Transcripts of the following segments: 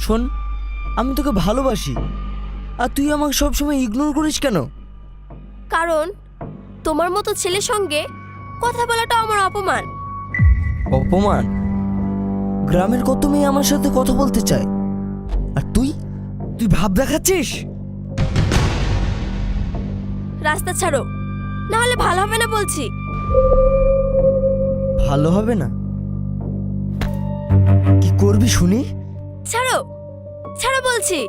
শোন, আমি তোকে ভালোবাসি, আর তুই আমাকে সবসময় ইগনোর করিস কেন? কারণ তোমার মতো ছেলের সঙ্গে কথা বলাটা আমার অপমান। অপমান? গ্রামের কত মেয়ে আমার সাথে কথা বলতে চায়, আর তুই তুই ভাব দেখাচ্ছিস? রাস্তা ছাড়ো, না হলে ভালো হবে না বলছি। ভালো হবে না? কি করবি শুনি? ছাড়ো, ছাড়ো বলছি।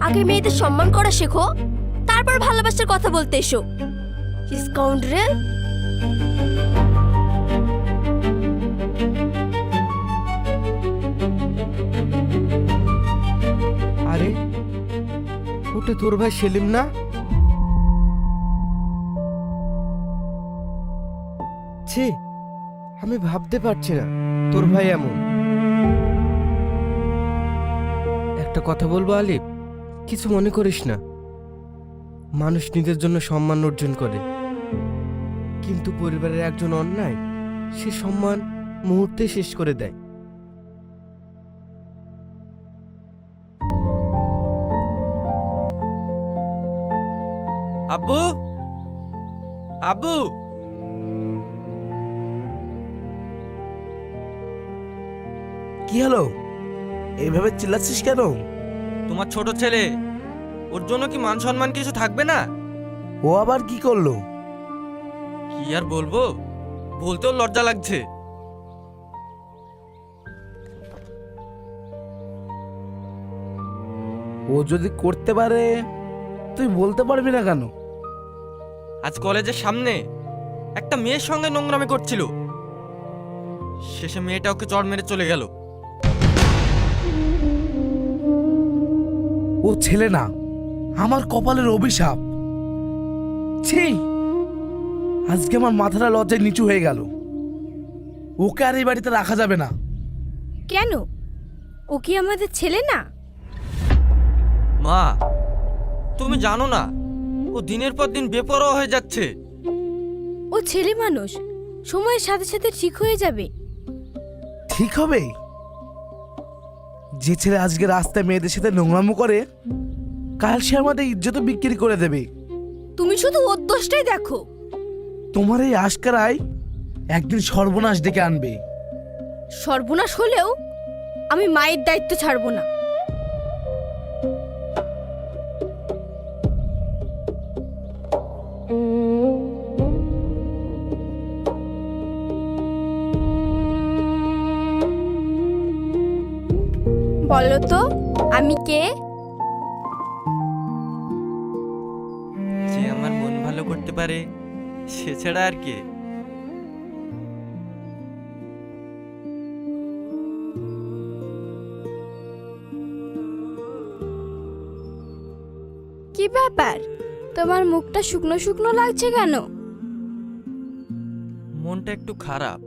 আগে মেয়েদের সম্মান করা শেখো, তারপর ভালোবাসার কথা বলতে এসো। স্কাউন্ডারেল। আরে ওটা তোর ভাই সেলিম না? ছি, আমি ভাবতে পারছি না তোর ভাই এমন। একটা কথা বলবো আলিফ, কিছু মনে করিস না। মানুষ নিজের জন্য সম্মান অর্জন করে, কিন্তু পরিবারের একজন অন্যায় সে সম্মান মুহূর্তে শেষ করে দেয়। আব্বু, আব্বু, কি হলো? এইভাবে চিল্লাচ্ছিস কেন? তোমার ছোট ছেলে, ওর জন্য কি মান সম্মান কিছু থাকবে না? ও আবার কি করলো? কি আর বলবো, বলতেও লজ্জা লাগছে। ও যদি করতে পারে তুই বলতে পারবি না কেন? আজ কলেজের সামনে একটা মেয়ের সঙ্গে নোংরামি করছিল, শেষে মেয়েটা ওকে চড় মেরে চলে গেল। ও ছেলে না, আমার কপালের অভিশাপ। ছি, আজকে আমার মাথাটা লজ্জায় নিচু হয়ে গেল। ওকে আর এই বাড়িতে রাখা যাবে না। কেন? ও কি আমাদের ছেলে না? মা, তুমি জানো না ও দিনের পর দিন বেপরোয়া হয়ে যাচ্ছে। ও ছেলে মানুষ, সময়ের সাথে সাথে ঠিক হয়ে যাবে। ঠিক হবে? যে ছেলে আজকে রাস্তায় মেয়েদের সাথে নোংরামো করে, কাল সে আমাদের ইজ্জত বিক্রি করে দেবে। তুমি শুধু ওর দোষটাই দেখো। তোমার এই আশকারায় একদিন সর্বনাশ ডেকে আনবে। সর্বনাশ হলেও আমি মায়ের দায়িত্ব ছাড়বো না। বলো তো আমি কে? যে আমার মন ভালো করতে পারে সে ছাড়া আর কে? কি ব্যাপার, তোমার মুখটা শুকনো শুকনো লাগছে কেন? মনটা একটু খারাপ।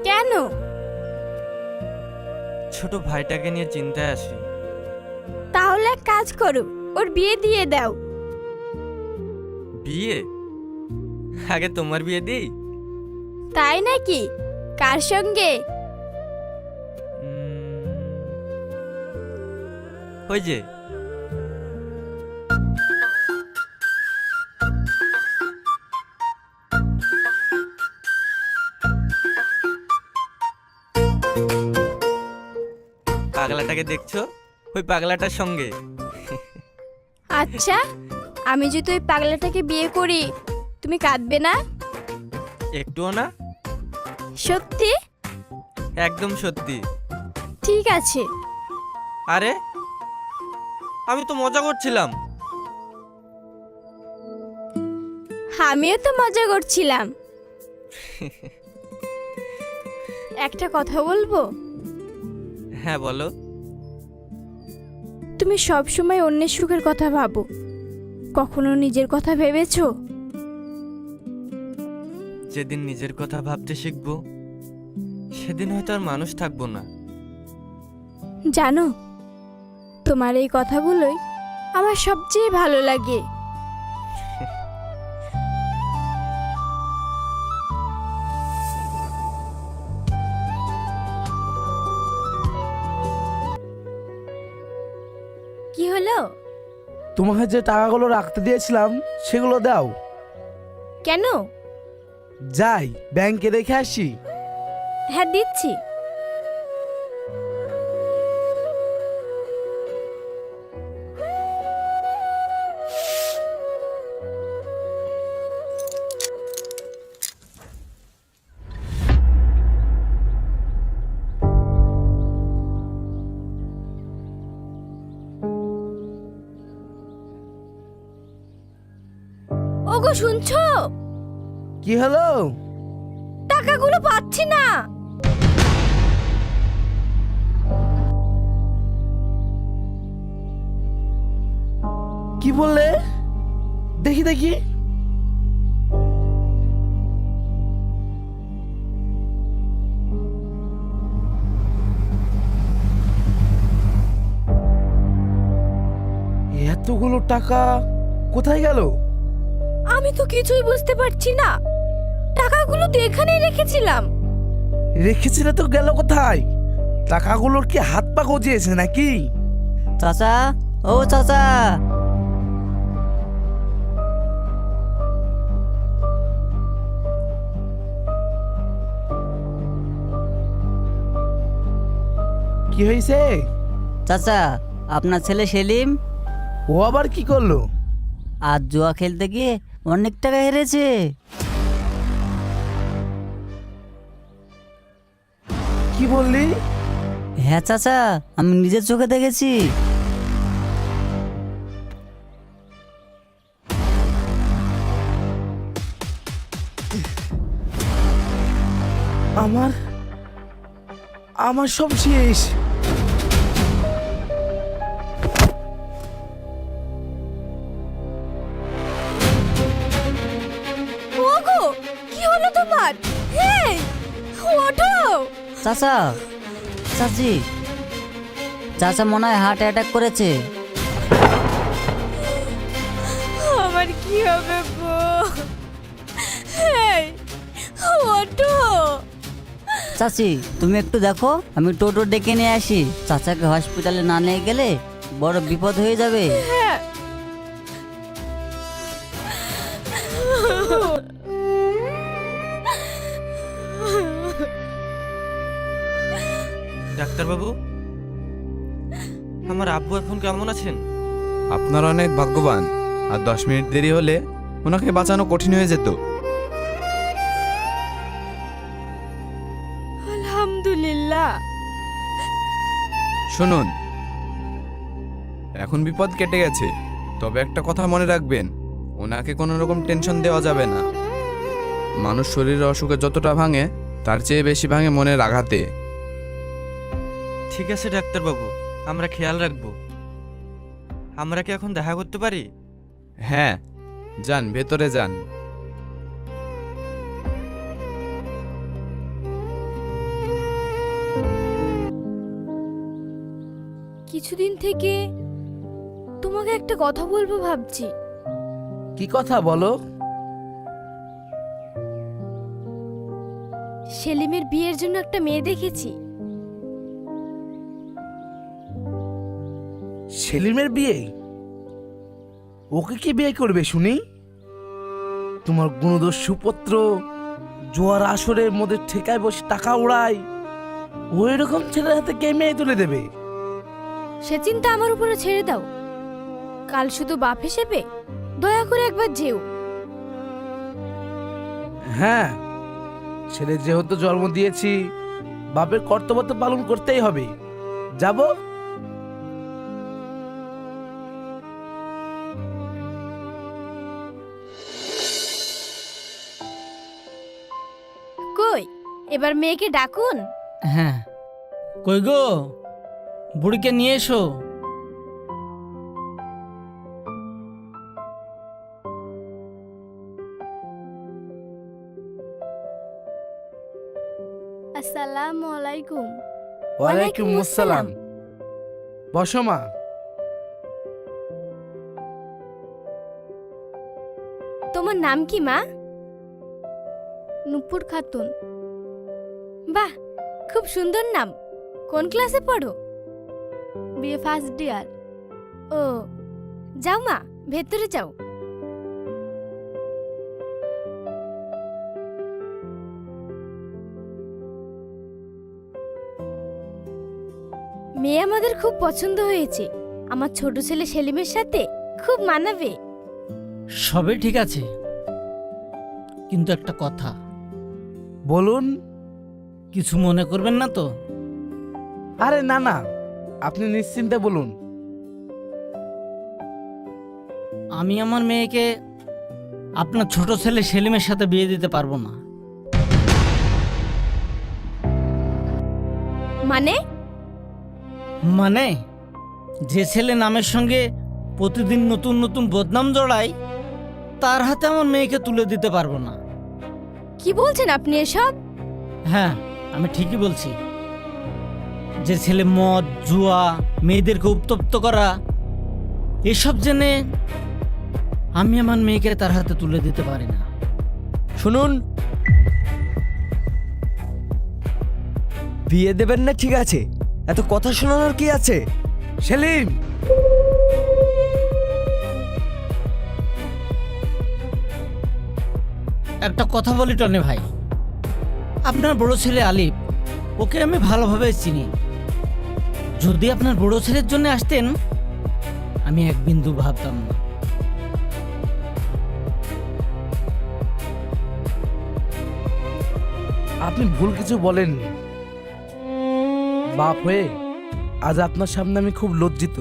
কেন? ছোট ভাইটাকে নিয়ে চিন্তায় আছি। তাহলে এক কাজ করো, ওর বিয়ে দিয়ে দাও। বিয়ে? আগে তোমার বিয়ে দিই। তাই নাকি? কার সঙ্গে? ওই যে পাগলাটাকে দেখছো, ওই পাগলাটার সঙ্গে। আচ্ছা, আমি যদি ওই পাগলাটাকে বিয়ে করি তুমি কাঁদবে না? একটুও না। সত্যি? একদম সত্যি। ঠিক আছে। আরে আমি তো মজা করছিলাম। আমিও তো মজা করছিলাম। একটা কথা বলবো? হ্যাঁ বলো। তুমি সব সময় অন্যের সুখের কথা ভাবো, কখনো নিজের কথা ভেবেছো? যেদিন নিজের কথা ভাবতে শিখবো সেদিন হয়তো আর মানুষ থাকবো না। জানো, তোমার এই কথাগুলোই আমার সবচেয়ে ভালো লাগে। কি হলো? তোমাকে যে টাকাগুলো রাখতে দিয়েছিলাম সেগুলো দাও। কেন? যাই ব্যাংকে রেখে আসি। হ্যাঁ, দিচ্ছি। ওগো, শুনছো? কি হলো? টাকাগুলো পাচ্ছি না। কি বললে? দেখি দেখি। এতগুলো টাকা কোথায় গেল? আমি তো কিছুই বুঝতে পারছি না। টাকাগুলো তো এখানেই রেখেছিলাম। রেখেছিলে তো গেল কোথায়? টাকাগুলোর কি হাত পা গজিয়েছে নাকি? চাচা, ও চাচা, কি হয়েছে? চাচা, আপনার ছেলে সেলিম ও আবার কি করলো? আজ জুয়া খেলতে গিয়ে অনেক টাকা হেরেছে। কি বললি? হ্যাঁ চাচা, আমি নিজের চোখে দেখেছি। আমার আমার সব শেষ। ওগো, কি হলো তোমার? হেই, ওঠো। চাচা, চাচি, চাচা মনে হয় হার্ট অ্যাটাক করেছে। আমার কি হবে গো? হেই, ওঠো। চাচি, তুমি একটু দেখো, আমি টোটো ডেকে নিয়ে আসি। চাচাকে হসপিটালে না নিয়ে গেলে বড় বিপদ হয়ে যাবে। হ্যাঁ। ডাক্তারবাবু, আমার আব্বু এখন কেমন আছেন? আপনার অনেক ভাগ্যবান। আর 10 মিনিট দেরি হলে ওনাকে বাঁচানো কঠিন হয়ে যেত। আলহামদুলিল্লাহ। শুনুন, এখন বিপদ কেটে গেছে, তবে একটা কথা মনে রাখবেন, ওনাকে কোনো রকম টেনশন দেওয়া যাবে না। মানুষ শরীরের অসুখে যতটা ভাঙে তার চেয়ে বেশি ভাঙে মনের আঘাতে। ঠিক আছে ডাক্তারবাবু, আমরা খেয়াল রাখবো। আমরা কি এখন দেখা করতে পারি? হ্যাঁ, যান, ভেতরে যান। কিছুদিন থেকে তোমাকে একটা কথা বলবো ভাবছি। কি কথা বলো? সেলিমের বিয়ের জন্য একটা মেয়ে দেখেছি। সেলিমের বিয়ে? ওকে কি বিয়ে করবে শুনি? তোমার গুণদোষ সুপুত্র জোয়ার আসরের মধ্যে ঠেকায় বসে টাকা উড়ায়, ওই রকম ছেলের হাতে কে মেয়ে তুলে দেবে? সে চিন্তা আমার উপরে ছেড়ে দাও। কাল শুধু বাপ হিসেবে দয়া করে একবার যেও। হ্যাঁ, ছেলে যেহেতু জন্ম দিয়েছি, বাপের কর্তব্য তো পালন করতেই হবে। যাব। কই, এবার মেয়েকে ডাকুন। হ্যাঁ, কই গো, বুড়িকে নিয়ে এসো। আসসালামু আলাইকুম। ওয়ালাইকুম আসসালাম। বসো মা। তোমার নাম কি মা? নূপুর খাতুন। বাহ, খুব সুন্দর নাম। কোন ক্লাসে পড়ো? BA first year. ও, যাও মা, ভেতরে যাও। মেয়ে আমাদের খুব পছন্দ হয়েছে। আমার ছোট ছেলে সেলিমের সাথে খুব মানাবে। সবই ঠিক আছে, কিন্তু একটা কথা, বলুন। কিছু মনে করবেন না তো? আরে না না, আপনি নিশ্চিন্তে বলুন। আমি আমার মেয়েকে আপনার ছোট ছেলে সেলিমের সাথে বিয়ে দিতে পারবো না। মানে? মানে যে ছেলে নামের সঙ্গে প্রতিদিন নতুন নতুন বদনাম জড়ায়, তার হাতে আমার মেয়েকে তুলে দিতে পারবো না। কি বলছেন আপনি এসব? হ্যাঁ, আমি ঠিকই বলছি। যে ছেলে মদ, জুয়া, মেয়েদেরকে উত্তপ্ত করা, এসব জেনে আমি আমার মেয়েকে তার হাতে তুলে দিতে পারি না। শুনুন, বিয়ে দেবেন না ঠিক আছে, এত কথা শোনানোর কি আছে? সেলিম, একটা কথা বলি টনি ভাই, আপনার বড় ছেলে আলিফ, ওকে আমি ভালোভাবে চিনি। যদি আপনার বড় ছেলের জন্য আসতেন, আমি এক বিন্দু ভাবতাম না। আপনি ভুল কিছু বলেননি। বাপ হয়ে আজ আপনার সামনে আমি খুব লজ্জিত।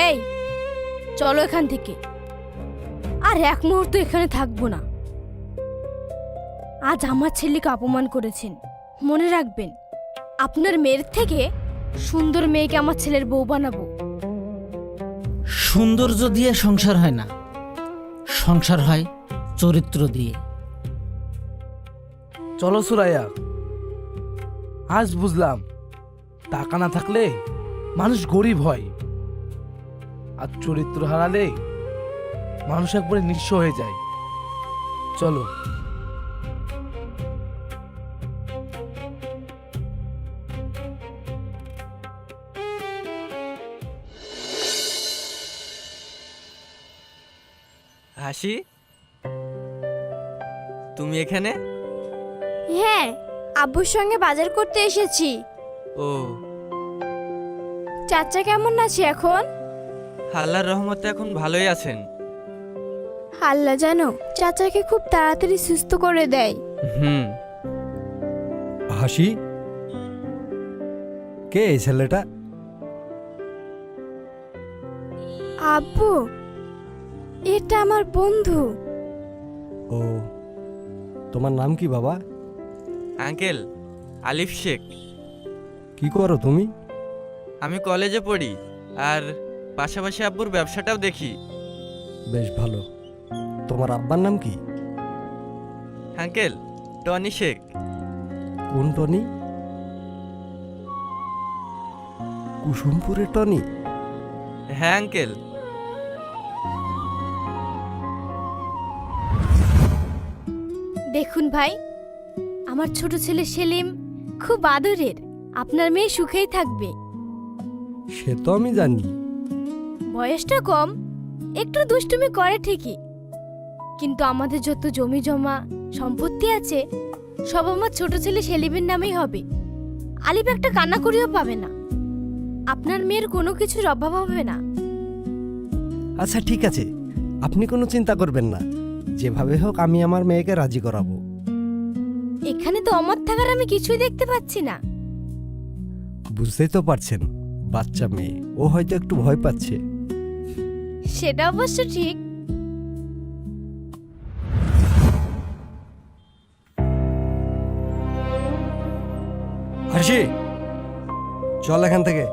এই, চলো এখান থেকে। আর এক মুহূর্ত এখানে থাকবো না। আজ আমার ছেলেকে অপমান করেছেন, মনে রাখবেন আপনার মেয়ের থেকে সুন্দর মেয়েকে আমার ছেলের বউ বানাবো। সৌন্দর্য দিয়ে সংসার হয় না, সংসার হয় চরিত্র দিয়ে। চলো সুরাইয়া, আজ বুঝলাম টাকা না থাকলে মানুষ গরিব হয়, আর চরিত্র হারালে মানুষ একবারে নিঃস্ব হয়ে যায়। চলো। হাসি, তুমি এখানে? হ্যাঁ, আব্বুর সঙ্গে বাজার করতে এসেছি। ও, চাচা কেমন আছে এখন? আল্লাহর রহমতে এখন ভালোই আছেন। আল্লাহ জানো চাচাকে খুব তাড়াতাড়ি সুস্থ করে দেয়। হুম। হাসি, কে এই ছেলেটা? আব্বু, এটা আমার বন্ধু। ও, তোমার নাম কি বাবা? আঙ্কেল, আলিফ শেখ। কি করো তুমি? আমি কলেজে পড়ি, আর পাশাপাশি আব্বুর ব্যবসাটাও দেখি। বেশ ভালো। তোমার আব্বার নাম কি? Uncle, Tony Sheikh. কোন টনি? কুসুমপুরের টনি? হ্যাঁ আঙ্কেল। দেখুন ভাই, আমার ছোট ছেলে সেলিম খুব আদরের। আপনার মেয়ে সুখেই থাকবে। সে তো আমি জানি। বয়সটা কম, একটু দুষ্টুমি করে ঠিকই, কিন্তু আমাদের যত জমি জমা সম্পত্তি আছে সব আমার ছোট ছেলে সেলিমের নামেই হবে। আলিফ একটা কান্নাকড়িও পাবে না। আপনার মেয়ের কোনো কিছুর অভাব হবে না। আচ্ছা ঠিক আছে, আপনি কোনো চিন্তা করবেন না। যেভাবে হোক আমি আমার মেয়েকে রাজি করাবো। এখানে তো অমত থাকার আমি কিছুই দেখতে পাচ্ছি না। বুঝতেই তো পারছেন, বাচ্চা মেয়ে, ও হয়তো একটু ভয় পাচ্ছে। সেটা অবশ্য ঠিক। হাসি, চল এখান থেকে।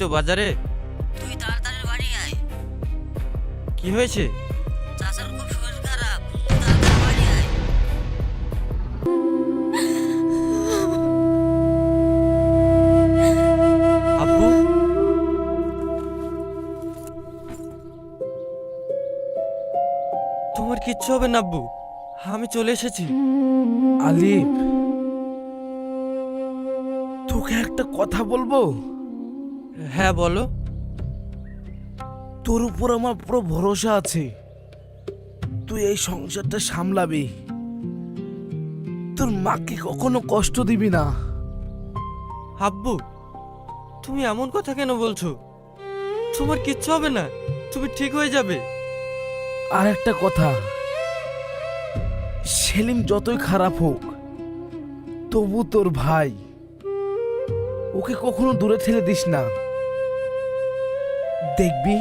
তো বাজারে। তুই তাড়াতাড়ি বাড়ি আয়। কি হয়েছে? চাচার খুব শরীর খারাপ, তুই তাড়াতাড়ি বাড়ি আয়। আব্বু, তোমার কিচ্ছু হবে না আব্বু, আমি চলে এসেছি। আলিফ, তোকে একটা কথা বলবো? হ্যাঁ বলো। তোর উপর আমার পুরো ভরসা আছে, তুই এই সংসারটা সামলাবি, তোর মাকে কখনো কষ্ট দিবি না। আব্বু, তুমি এমন কথা কেন বলছো? তোমার কিচ্ছু হবে না, তুমি ঠিক হয়ে যাবে। আর একটা কথা, সেলিম যতই খারাপ হোক তবু তোর ভাই, ওকে কখনো দূরে ঠেলে দিস না। দেখবি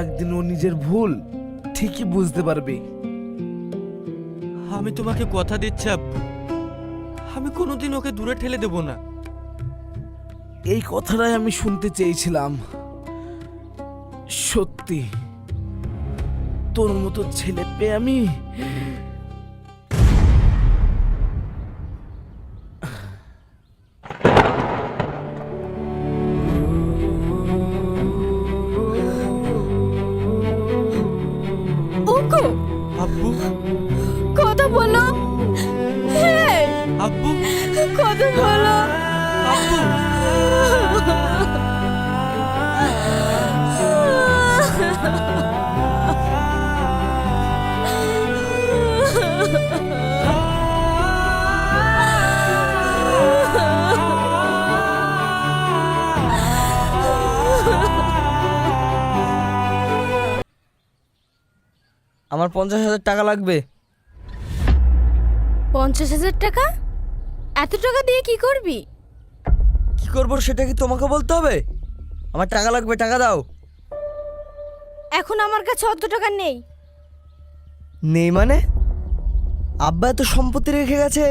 একদিন ও নিজের ভুল ঠিকই বুঝতে পারবে। আমি তোমাকে কথা দিচ্ছি আব্বু, আমি কোনোদিন ওকে দূরে ঠেলে দেব না। এই কথাটাই আমি শুনতে চেয়েছিলাম। সত্যি তোর মতো ছেলে পেয়ে আমি ওগো, আব্বু, কথা বলো। হ্যাঁ, আব্বু, কথা বলো। আব্বু। আমার 50,000 টাকা লাগবে। 50,000 টাকা? এত টাকা দিয়ে কি করবি? কি করবো সেটা কি তোমাকে বলতে হবে? আমার টাকা লাগবে, টাকা দাও। এখন আমার কাছে অত টাকা নেই। নেই মানে? আব্বা এত সম্পত্তি রেখে গেছে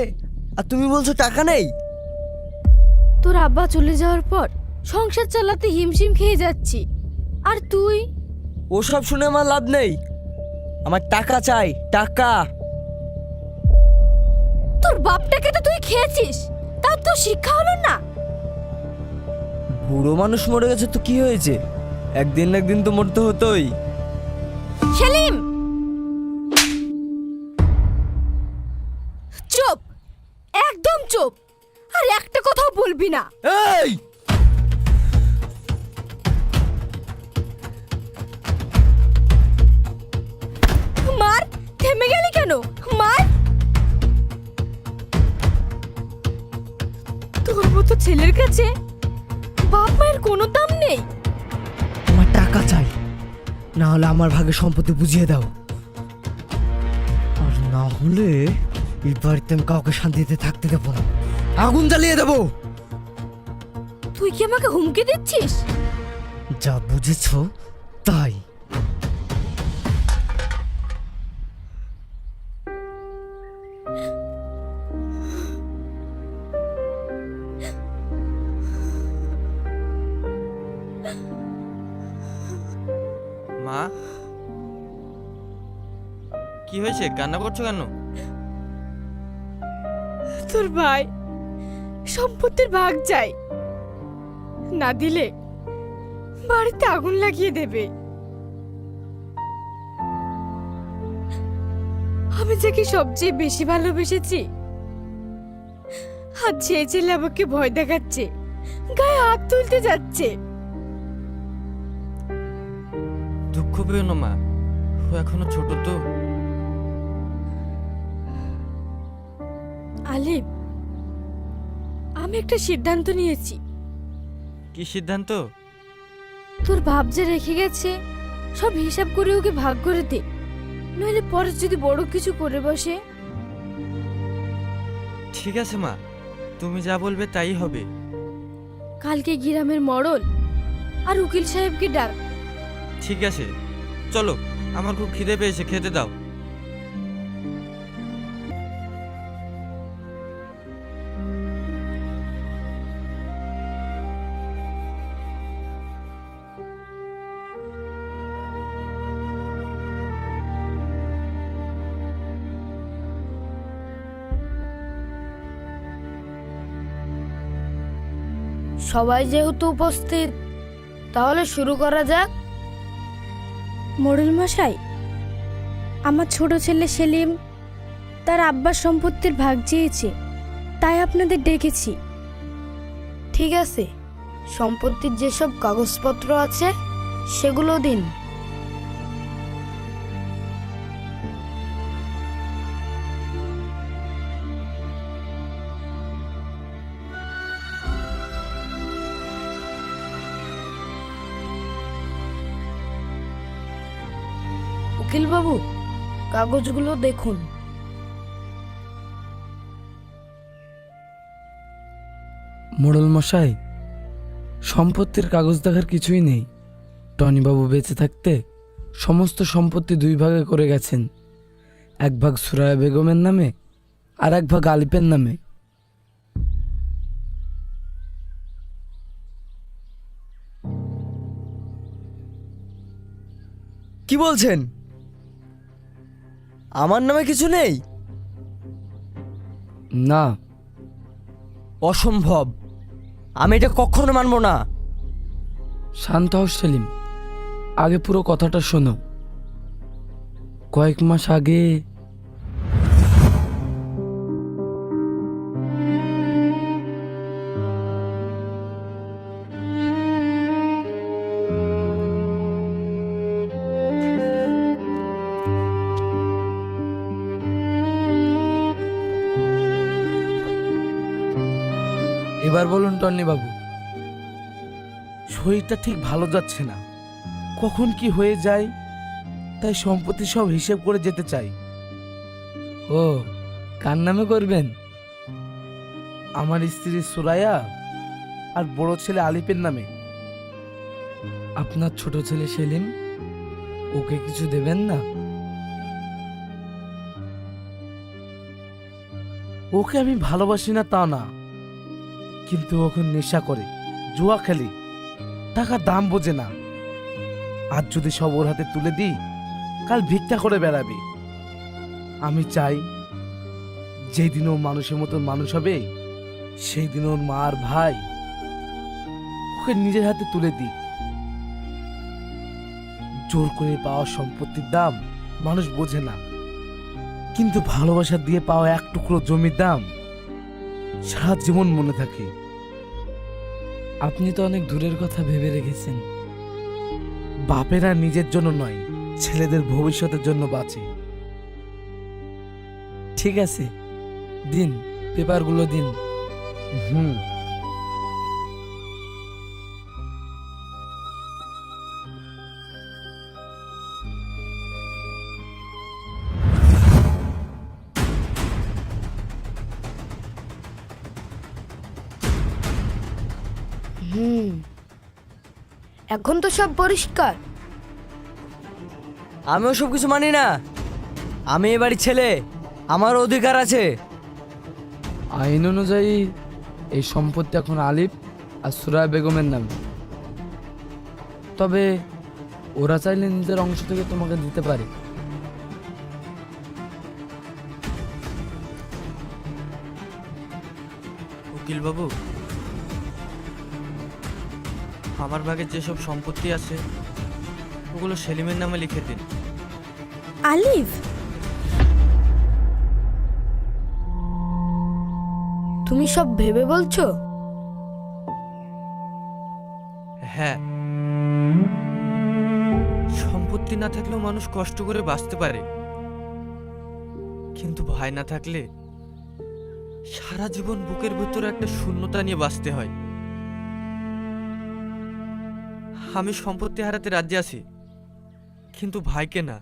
আর তুমি বলছো টাকা নেই? তোর আব্বা চলে যাওয়ার পর সংসার চালাতে হিমশিম খেয়ে যাচ্ছি, আর তুই? ওসব শুনে আমার লাভ নেই, আমার টাকা চাই, টাকা। তোর বাপটাকে তো তুই খেয়েছিস, তার তো শিক্ষা হলো না। বুড়ো মানুষ মরে গেছে তো কি হয়েছে, একদিন না একদিন তো মরতে হতোই। সেলিম, চুপ, একদম চুপ, আর একটা কথাও বলবি না। এই মার, থেমে গেলি কেন? মার। তোর মতো ছেলের কাছে বাপ মায়ের কোনো দাম নেই। আমার টাকা চাই, না হলে আমার ভাগে সম্পত্তি বুঝিয়ে দাও, আর না হলে এই বাড়িতে আমি কাউকে শান্তিতে থাকতে দেবো না, আগুন জ্বালিয়ে দেবো। তুই কি আমাকে হুমকি দিচ্ছিস? যা বুঝেছো তাই। মা, কি হয়েছে, কান্না করছো কেন? তোর ভাই সম্পত্তির ভাগ চাই, না দিলে বাড়িতে আগুন লাগিয়ে দেবে। আমি যাকে সবচেয়ে বেশি ভালোবেসেছি, আর যে ছেলে আমাকে ভয় দেখাচ্ছে, গায়ে হাত তুলতে যাচ্ছে। দুঃখ পেও না মা, ও এখনো ছোট তো। আলিফ, আমি একটা সিদ্ধান্ত নিয়েছি। কি সিদ্ধান্ত? তোর বাপ যে রেখে গেছে সব হিসাব করে ওকে ভাগ করে দে, নইলে পরে যদি বড় কিছু করে বসে। ঠিক আছে মা, তুমি যা বলবে তাই হবে। কালকে গ্রামের মড়ল আর উকিল সাহেবকে ডাক। ঠিক আছে, চলো, আমার খুব খিদে পেয়েছে, খেতে দাও। সবাই যেহেতু উপস্থিত, তাহলে শুরু করা যাক। মোড়ল মশাই, আমার ছোট ছেলে সেলিম তার আব্বার সম্পত্তির ভাগ চেয়েছে, তাই আপনাদের ডেকেছি। ঠিক আছে, সম্পত্তির যেসব কাগজপত্র আছে সেগুলো দিন। উকিল বাবু, কাগজগুলো দেখুন। মোড়ল মশাই, সম্পত্তির কাগজ দেখার কিছুই নেই। টনিবাবু বেঁচে থাকতে সমস্ত সম্পত্তি 2 ভাগে করে গেছেন, 1 ভাগ সুরায়া বেগমের নামে আর 1 ভাগ আলিপের নামে। কি বলছেন? আমার নামে কিছু নেই? না, অসম্ভব, আমি এটা কখনো মানবো না। শান্ত হও সেলিম, আগে পুরো কথাটা শোনো। কয়েক মাস আগে এবার বলুন টনি বাবু। শরীরটা ঠিক ভালো যাচ্ছে না, কখন কি হয়ে যায়, তাই সম্পত্তি সব হিসেব করে যেতে চাই। ও, কার নামে করবেন? আমার স্ত্রী সুরায়া আর বড় ছেলে আলিফের নামে। আপনার ছোট ছেলে সেলিম, ওকে কিছু দেবেন না? ওকে আমি ভালোবাসি না তা না, কিন্তু ওকে নেশা করে, জুয়া খেলি, টাকার দাম বোঝে না। আজ যদি সব ওর হাতে তুলে দিই, কাল ভিক্ষা করে বেড়াবে। আমি চাই যেই দিন ও মানুষের মতো মানুষ হবে, সেই দিন ওর মা আর ভাই ওকে নিজের হাতে তুলে দিই। জোর করে পাওয়া সম্পত্তির দাম মানুষ বোঝে না, কিন্তু ভালোবাসা দিয়ে পাওয়া 1 টুকরো জমির দাম সারা জীবন মনে থাকে। আপনি তো অনেক দূরের কথা ভেবে রেখেছেন। বাপেরা নিজের জন্য নয়, ছেলেদের ভবিষ্যতের জন্য বাঁচে। ঠিক আছে, দিন, পেপারগুলো দিন। হুম। এখন তো সব পরিষ্কার। আমি ওসব কিছু মানি না। আমি এ বাড়ির ছেলে, আমার অধিকার আছে। আইন অনুযায়ী এই সম্পত্তি এখন আলিফ আর সুরায়া বেগমের নামে। তবে ওরা চাইলে নিজের অংশ থেকে তোমাকে দিতে পারে। উকিল বাবু, আমার ভাগে যেসব সম্পত্তি আছে ওগুলো সেলিমের নামে লিখে দিন। আলিফ, তুমি সব ভেবে বলছো? হ্যাঁ, সম্পত্তি না থাকলেও মানুষ কষ্ট করে বাঁচতে পারে, কিন্তু ভাই না থাকলে সারা জীবন বুকের ভিতরে একটা শূন্যতা নিয়ে বাঁচতে হয়। আমি সম্পত্তি হারাতে রাজি আছি, কিন্তু ভাইকে না।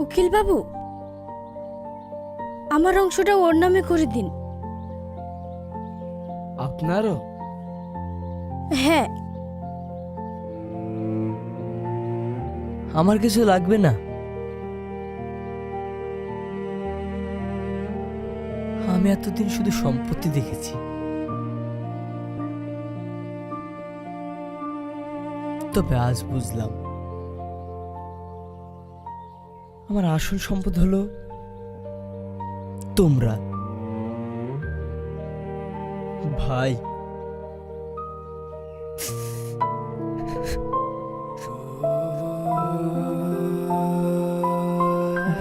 উকিল বাবু, আমার অংশটা ওর নামে করে দিন। আপনারও? হ্যাঁ। আমার কিছু লাগবে না। আমি এতদিন শুধু সম্পত্তি দেখেছি, তবে আজ বুঝলাম আমার আসল সম্পদ হলো তোমরা। ভাই,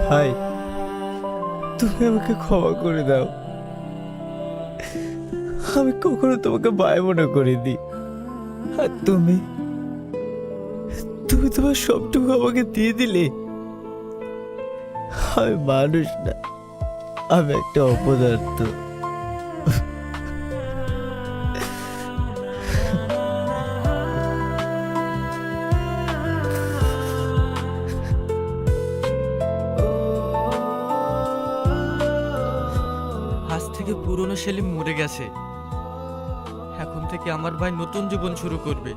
ভাই, তুমি আমাকে ক্ষমা করে দাও। আমি কখনো তোমাকে ভাই মনে করিনি। আর তুমি তুমি তোমার সবটুকু আমাকে দিয়ে দিলে। আমি মানুষ না, আমি একটা অপদার্থ। আজ থেকে পুরনো সেলিম মরে গেছে। এখন থেকে আমার ভাই নতুন জীবন শুরু করবে।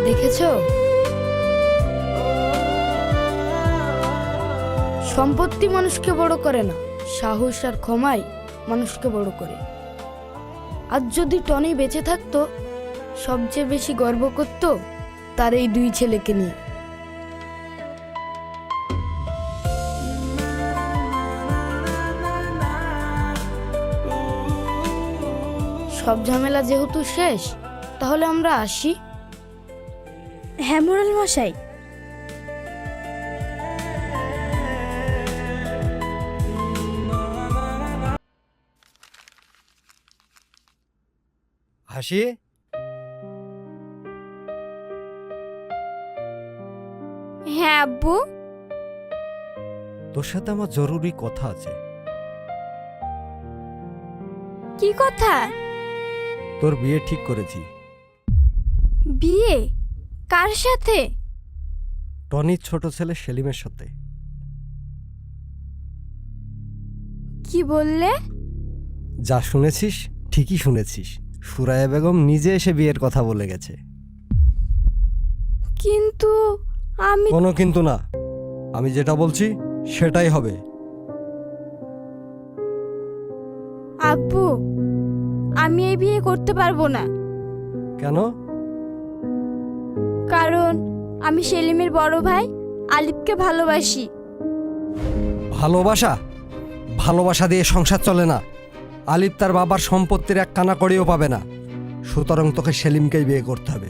দেখেছো, সম্পত্তি মানুষকে বড় করে না, সাহস আর ক্ষমাই মানুষকে বড় করে। আজ যদি টনি বেঁচে থাকতো, সবচেয়ে বেশি গর্ব করতো তার এই দুই ছেলেকে নিয়ে। সব ঝামেলা যেহেতু শেষ, তাহলে আমরা আসি। হ্যাঁ মোরাল মশাই। হাসি, হ্যাঁ আব্বু। তোর সাথে আমার জরুরি কথা আছে। কি কথা? তোর বিয়ে ঠিক করেছি। বিয়ে? কার সাথে? টনির ছোট ছেলে সেলিমের সাথে। কি বললে? যা শুনেছিস ঠিকই শুনেছিস। সুরাইয়া বেগম নিজে এসে বিয়ের কথা বলে গেছে। কিন্তু আমি কোনো কিন্তু না, আমি যেটা বলছি সেটাই হবে। আব্বু, আমি এই বিয়ে করতে পারবো না। কেন? কারণ আমি সেলিমের বড় ভাই আলিফকে ভালোবাসি। ভালোবাসা? ভালোবাসা দিয়ে সংসার চলে না। আলিফ তার বাবার সম্পত্তির এক কানা করেও পাবে না। সুতরাং তোকে সেলিমকেই বিয়ে করতে হবে।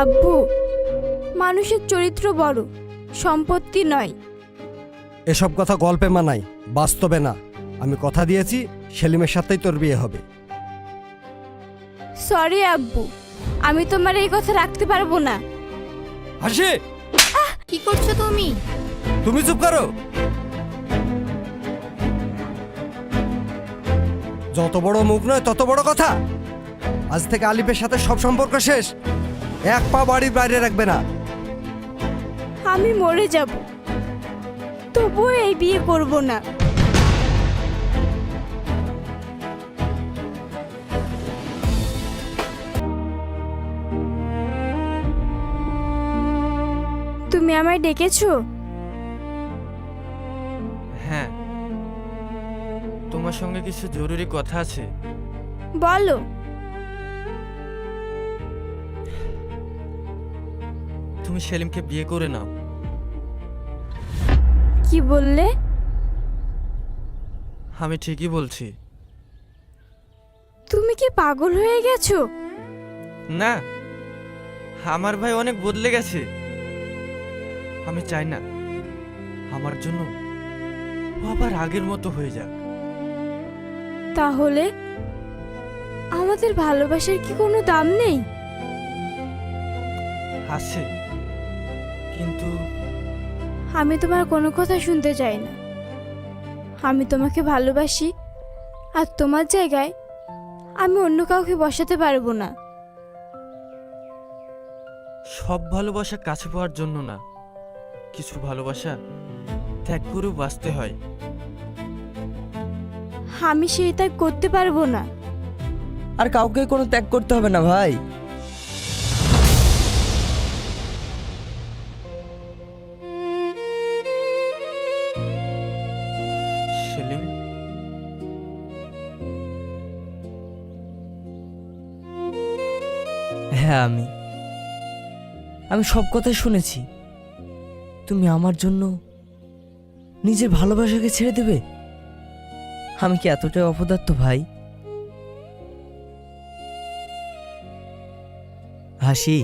আব্বু, মানুষের চরিত্র বড়, সম্পত্তি নয়। এসব কথা গল্পে মানাই, বাস্তবে না। আমি কথা দিয়েছি সেলিমের সাথেই তোর বিয়ে হবে। সরি আব্বু, আমি তোমার এই কথা রাখতে পারবো না। হাসি, কি করছো তুমি? তুমি চুপ করো। যত বড় মুখ নয় তত বড় কথা। আজ থেকে আলিফের সাথে সব সম্পর্ক শেষ। এক পা বাড়ির বাইরে রাখবে না। আমি মরে যাব, তবুও এই বিয়ে করব না। তুমি আমায় ডেকেছো? হ্যাঁ, তোমার সঙ্গে কিছু জরুরি কথা আছে। বলো। তুমি সেলিমকে বিয়ে করে নাও। কি বললে? আমি ঠিকই বলছি। তুমি কি পাগল হয়ে গেছো? না, আমার ভাই অনেক বদলে গেছে। আমি চাই না আমার জন্য ও আবার আগের মতো হয়ে যাক। তাহলে আমাদের ভালোবাসার কি কোনো দাম নেই? আছে, কিন্তু আমি তোমার কোনো কথা শুনতে চাই না। আমি তোমাকে ভালোবাসি, আর তোমার জায়গায় আমি অন্য কাউকে বসাতে পারবো না। সব ভালোবাসা কাছে পাওয়ার জন্য না, কিছু ভালোবাসা ত্যাগ করেও বাঁচতে হয়। আমি সেই ত্যাগ করতে পারবো না। আর কাউকে কোনো ত্যাগ করতে হবে না ভাই। সেলিম, হ্যাঁ আমি। আমি সব কথাই শুনেছি। তুমি আমার জন্য নিজের ভালোবাসাকে ছেড়ে দেবে? আমি কি এতটাই অপদার্থ ভাই? হাসি,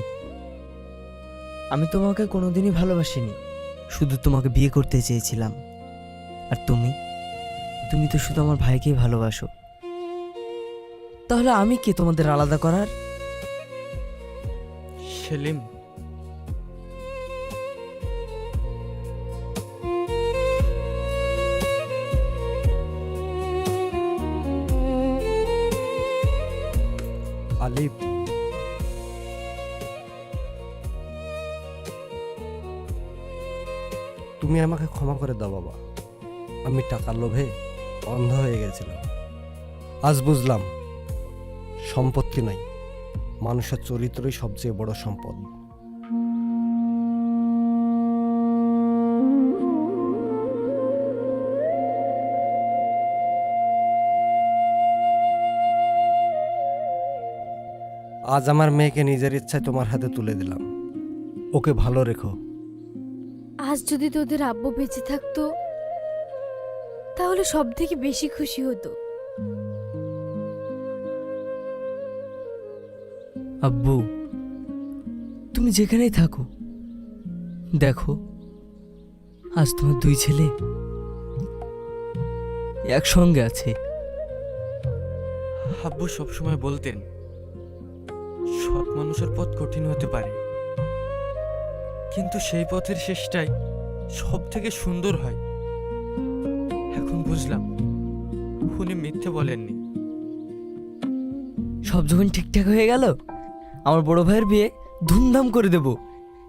আমি তোমাকে কোনোদিনই ভালোবাসিনি, শুধু তোমাকে বিয়ে করতে চেয়েছিলাম। আর তুমি তো শুধু আমার ভাইকেই ভালোবাসো। তাহলে আমি কে তোমাদের আলাদা করার? সেলিম, আলিফ, তুমি আমাকে ক্ষমা করে দাও বাবা। আমি টাকার লোভে অন্ধ হয়ে গেছিলাম। আজ বুঝলাম সম্পত্তি নাই, মানুষের চরিত্রই সবচেয়ে বড় সম্পদ। আজ আমার মেয়েকে নিজের ইচ্ছায় তোমার হাতে তুলে দিলাম। ওকে ভালো রেখো। আজ যদি তোদের আব্বু বেঁচে থাকতো তাহলে সব থেকে বেশি খুশি হতো। আব্বু, তুমি যেখানেই থাকো, দেখো আজ তোমার দুই ছেলে একসঙ্গে আছে। আব্বু সবসময় বলতেন সৎ মানুষের পথ কঠিন হতে পারে, কিন্তু সেই পথের শেষটাই সব থেকে সুন্দর হয়। এখন বুঝলাম উনি মিথ্যে বলেননি। সব যখন ঠিকঠাক হয়ে গেল, আমার বড় ভাইয়ের বিয়ে ধুমধাম করে দেব,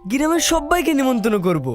গ্রামের সবাইকে নিমন্ত্রণ করব।